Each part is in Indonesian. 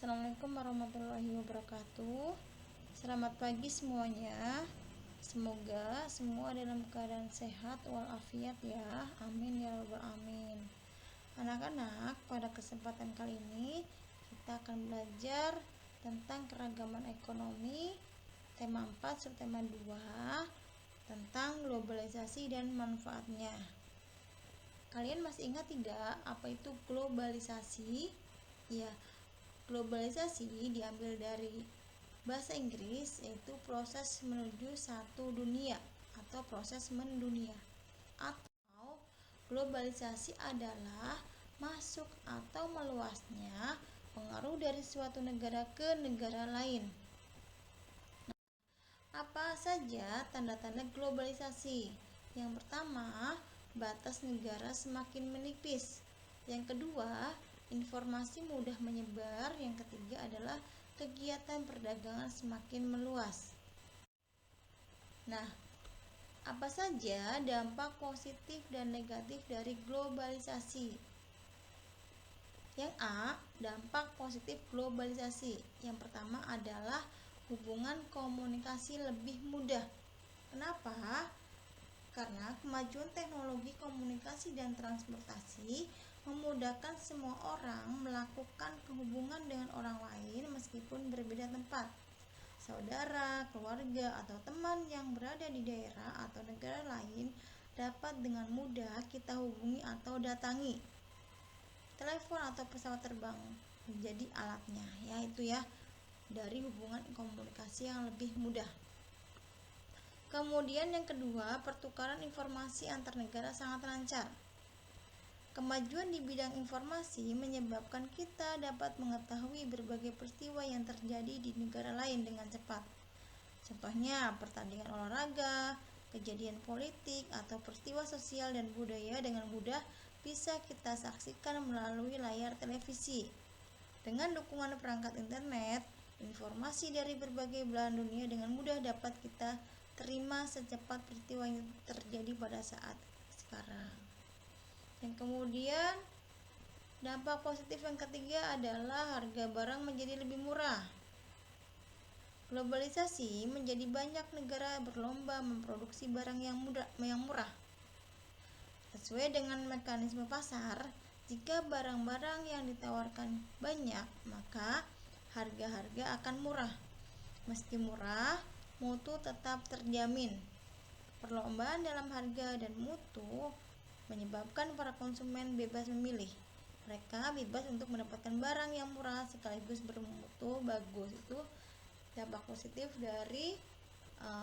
Assalamualaikum warahmatullahi wabarakatuh. Selamat pagi semuanya. Semoga semua dalam keadaan sehat walafiat ya. Amin ya rabbal alamin. Anak-anak, pada kesempatan kali ini kita akan belajar tentang keragaman ekonomi, tema 4 subtema 2 tentang globalisasi dan manfaatnya. Kalian masih ingat tidak apa itu globalisasi? Ya, globalisasi diambil dari bahasa Inggris, yaitu proses menuju satu dunia atau proses mendunia. Atau globalisasi adalah masuk atau meluasnya pengaruh dari suatu negara ke negara lain. Apa saja tanda-tanda globalisasi? Yang pertama, batas negara semakin menipis. Yang kedua, informasi mudah menyebar. Yang ketiga adalah kegiatan perdagangan semakin meluas. Nah, apa saja dampak positif dan negatif dari globalisasi? Yang A, dampak positif globalisasi. Yang pertama adalah hubungan komunikasi lebih mudah. Kenapa? Karena kemajuan teknologi komunikasi dan transportasi memudahkan semua orang melakukan hubungan dengan orang lain meskipun berbeda tempat. Saudara, keluarga, atau teman yang berada di daerah atau negara lain dapat dengan mudah kita hubungi atau datangi. Telepon atau pesawat terbang menjadi alatnya, yaitu dari hubungan komunikasi yang lebih mudah. Kemudian yang kedua, pertukaran informasi antar negara sangat lancar. Kemajuan di bidang informasi menyebabkan kita dapat mengetahui berbagai peristiwa yang terjadi di negara lain dengan cepat. Contohnya, pertandingan olahraga, kejadian politik, atau peristiwa sosial dan budaya dengan mudah bisa kita saksikan melalui layar televisi. Dengan dukungan perangkat internet, informasi dari berbagai belahan dunia dengan mudah dapat kita terima secepat peristiwa yang terjadi pada saat sekarang. Yang kemudian, dampak positif yang ketiga adalah harga barang menjadi lebih murah. Globalisasi menjadi banyak negara berlomba memproduksi barang yang murah. Sesuai dengan mekanisme pasar, jika barang-barang yang ditawarkan banyak, maka harga-harga akan murah. Meski murah, mutu tetap terjamin. Perlombaan dalam harga dan mutu menyebabkan para konsumen bebas memilih. Mereka bebas untuk mendapatkan barang yang murah sekaligus bermutu bagus. Itu dampak positif dari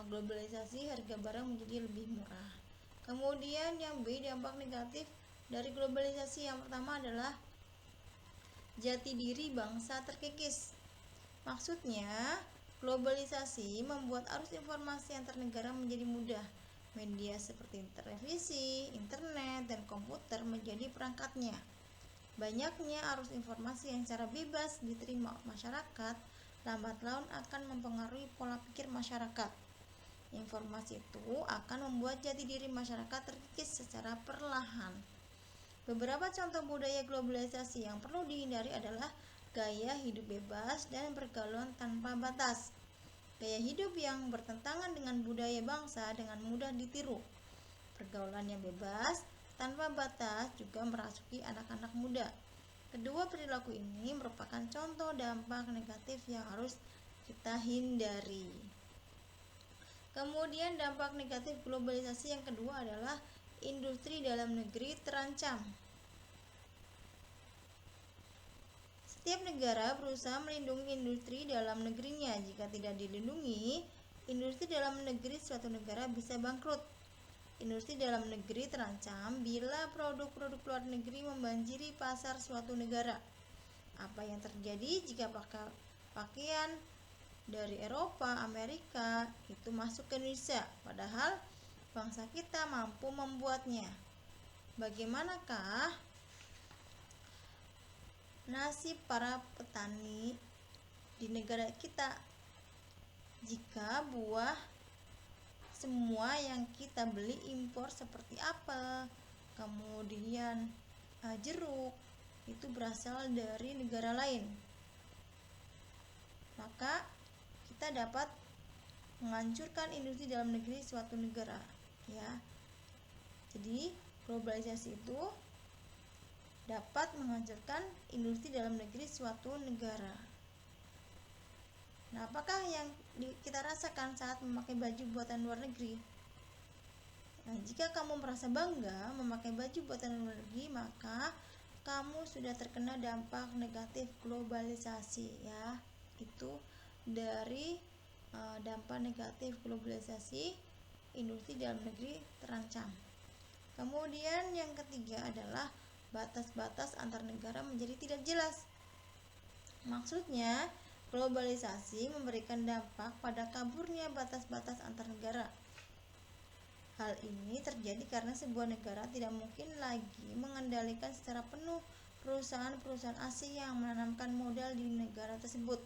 globalisasi, harga barang menjadi lebih murah. Kemudian yang B, dampak negatif dari globalisasi. Yang pertama adalah jati diri bangsa terkikis. Maksudnya, globalisasi membuat arus informasi antar negara menjadi mudah. Media seperti televisi, internet, dan komputer menjadi perangkatnya. Banyaknya arus informasi yang secara bebas diterima masyarakat, lambat laun akan mempengaruhi pola pikir masyarakat. Informasi itu akan membuat jati diri masyarakat terkikis secara perlahan. Beberapa contoh budaya globalisasi yang perlu dihindari adalah gaya hidup bebas dan pergaulan tanpa batas. Gaya hidup yang bertentangan dengan budaya bangsa dengan mudah ditiru. Pergaulan yang bebas tanpa batas juga merasuki anak-anak muda. Kedua perilaku ini merupakan contoh dampak negatif yang harus kita hindari. Kemudian dampak negatif globalisasi yang kedua adalah industri dalam negeri terancam. Setiap negara berusaha melindungi industri dalam negerinya. Jika tidak dilindungi, industri dalam negeri suatu negara bisa bangkrut. Industri dalam negeri terancam bila produk-produk luar negeri membanjiri pasar suatu negara. Apa yang terjadi jika pakaian dari Eropa, Amerika itu masuk ke Indonesia, padahal bangsa kita mampu membuatnya? Bagaimanakah nasib para petani di negara kita jika buah semua yang kita beli impor seperti apel, kemudian jeruk itu berasal dari negara lain? maka kita dapat menghancurkan industri dalam negeri suatu negara, ya. Jadi globalisasi itu dapat menghancurkan industri dalam negeri suatu negara. Nah, apakah yang kita rasakan saat memakai baju buatan luar negeri? Nah, jika kamu merasa bangga memakai baju buatan luar negeri, maka kamu sudah terkena dampak negatif globalisasi, ya. Itu dari dampak negatif globalisasi, industri dalam negeri terancam. Kemudian yang ketiga adalah batas-batas antar negara menjadi tidak jelas. Maksudnya, globalisasi memberikan dampak pada kaburnya batas-batas antar negara. Hal ini terjadi karena sebuah negara tidak mungkin lagi mengendalikan secara penuh perusahaan-perusahaan asing yang menanamkan modal di negara tersebut.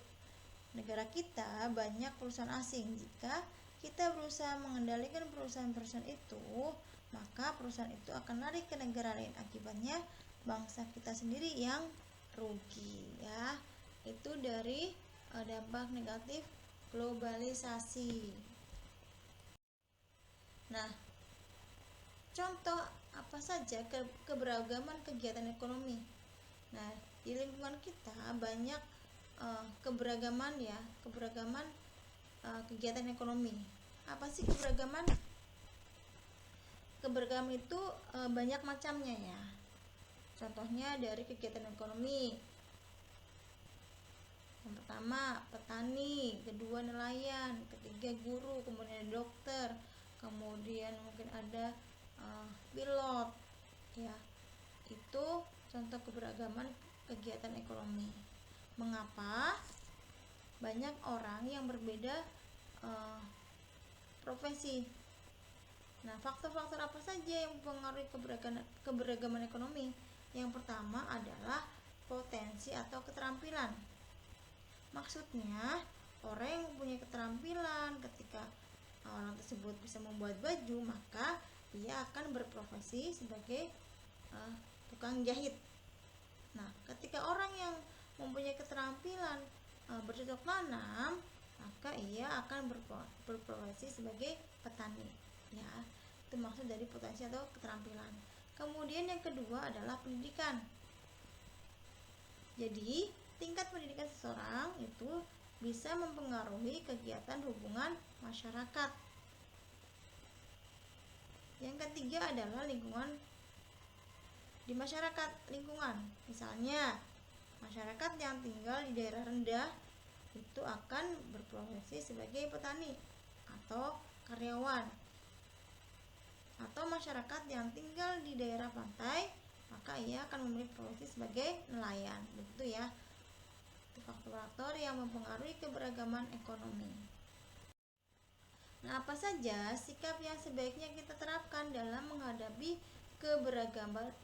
Negara kita banyak perusahaan asing. Jika kita berusaha mengendalikan perusahaan-perusahaan itu, maka perusahaan itu akan lari ke negara lain. Akibatnya bangsa kita sendiri yang rugi, ya. Itu dari dampak negatif globalisasi. Nah, contoh apa saja keberagaman kegiatan ekonomi. Nah, di lingkungan kita banyak keberagaman kegiatan ekonomi. Apa sih keberagaman? Keberagaman itu banyak macamnya, ya. Contohnya dari kegiatan ekonomi. Yang pertama petani, kedua nelayan, ketiga guru, kemudian ada dokter, kemudian mungkin ada pilot, ya. Itu contoh keberagaman kegiatan ekonomi. Mengapa banyak orang yang berbeda profesi? Nah, faktor-faktor apa saja yang mempengaruhi keberagaman ekonomi? Yang pertama adalah potensi atau keterampilan. Maksudnya, orang yang mempunyai keterampilan ketika orang tersebut bisa membuat baju, maka dia akan berprofesi sebagai tukang jahit. Nah, ketika orang yang mempunyai keterampilan bercocok tanam, maka ia akan berprofesi sebagai petani, ya. Itu maksud dari potensi atau keterampilan. Kemudian yang kedua adalah pendidikan. Jadi, tingkat pendidikan seseorang itu bisa mempengaruhi kegiatan hubungan masyarakat. Yang ketiga adalah lingkungan di masyarakat, lingkungan. Misalnya, masyarakat yang tinggal di daerah rendah itu akan berprofesi sebagai petani atau karyawan. Atau masyarakat yang tinggal di daerah pantai, maka ia akan memiliki profesi sebagai nelayan. Begitu, ya. Itu faktor-faktor yang mempengaruhi keberagaman ekonomi. Nah, apa saja sikap yang sebaiknya kita terapkan dalam menghadapi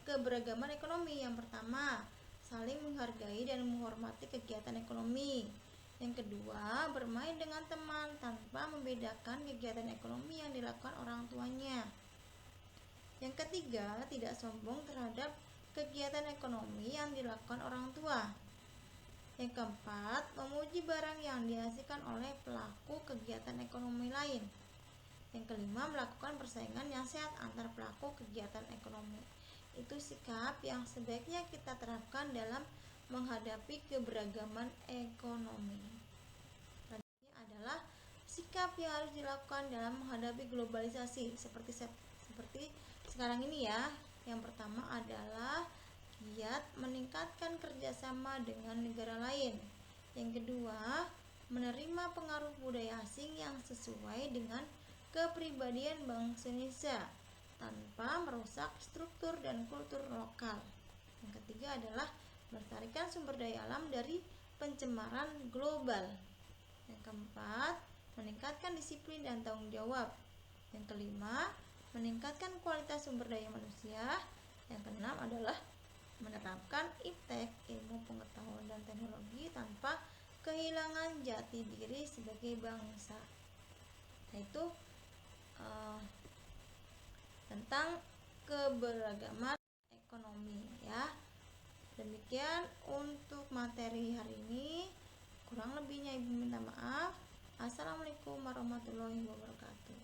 keberagaman ekonomi? Yang pertama, saling menghargai dan menghormati kegiatan ekonomi. Yang kedua, bermain dengan teman tanpa membedakan kegiatan ekonomi yang dilakukan orang tuanya. Yang ketiga, tidak sombong terhadap kegiatan ekonomi yang dilakukan orang tua. Yang keempat, memuji barang yang dihasilkan oleh pelaku kegiatan ekonomi lain. Yang kelima, melakukan persaingan yang sehat antar pelaku kegiatan ekonomi. Itu sikap yang sebaiknya kita terapkan dalam menghadapi keberagaman ekonomi. Selanjutnya adalah sikap yang harus dilakukan dalam menghadapi globalisasi seperti sekarang ini, ya. Yang pertama adalah giat meningkatkan kerjasama dengan negara lain. Yang kedua, menerima pengaruh budaya asing yang sesuai dengan kepribadian bangsa Indonesia tanpa merusak struktur dan kultur lokal. Yang ketiga adalah melestarikan sumber daya alam dari pencemaran global. Yang keempat, meningkatkan disiplin dan tanggung jawab. Yang kelima, meningkatkan kualitas sumber daya manusia. Yang keenam adalah menerapkan iptek, ilmu pengetahuan dan teknologi tanpa kehilangan jati diri sebagai bangsa. Nah, itu tentang keberagaman ekonomi, ya. Demikian untuk materi hari ini. Kurang lebihnya ibu minta maaf. Assalamualaikum warahmatullahi wabarakatuh.